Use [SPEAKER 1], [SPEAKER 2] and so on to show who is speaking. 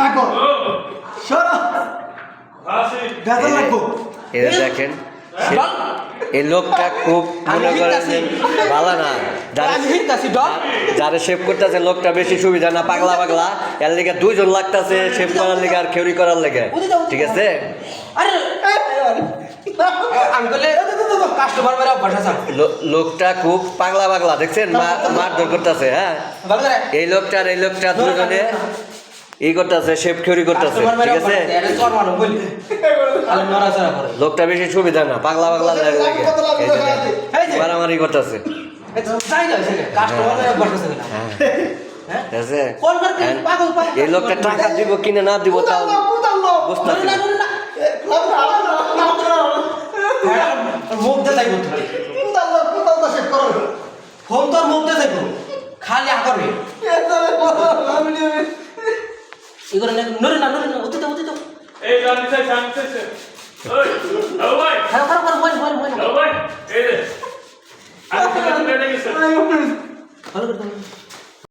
[SPEAKER 1] থাকো সরো বেজার লাগবো
[SPEAKER 2] এই দেখেন এই লোকটা খুব মনে করেন যে ভালো না যারা শেভ করতেছে লোকটা বেশি সুবিধা না পাগলা পাগলা এর লেগে 2 জন লাগতেছে শেভ করার লেগে আর খেউরি করার লেগে ঠিক আছে লোকটা খুব পাগলা পাগলা দেখছেন মারধর করতেছে হ্যাঁ এই লোকটা দুজনে ই করতেছে শেভ খেউরি করতেছে ঠিক আছে লোকটা বেশি সুবিধা না পাগলা পাগলা লাগে মারামারি করতেছে এই লোকটা টাকা দিব কিনে না দিব তাও বুঝতে
[SPEAKER 3] খালি আঁকবে এগুলো নরে না অতি তো
[SPEAKER 4] এই গান চাই ওই ও ভাই
[SPEAKER 3] হ্যাঁ
[SPEAKER 4] ও ভাই এই রে আমি তো কেটে গেছে
[SPEAKER 3] ভালো করে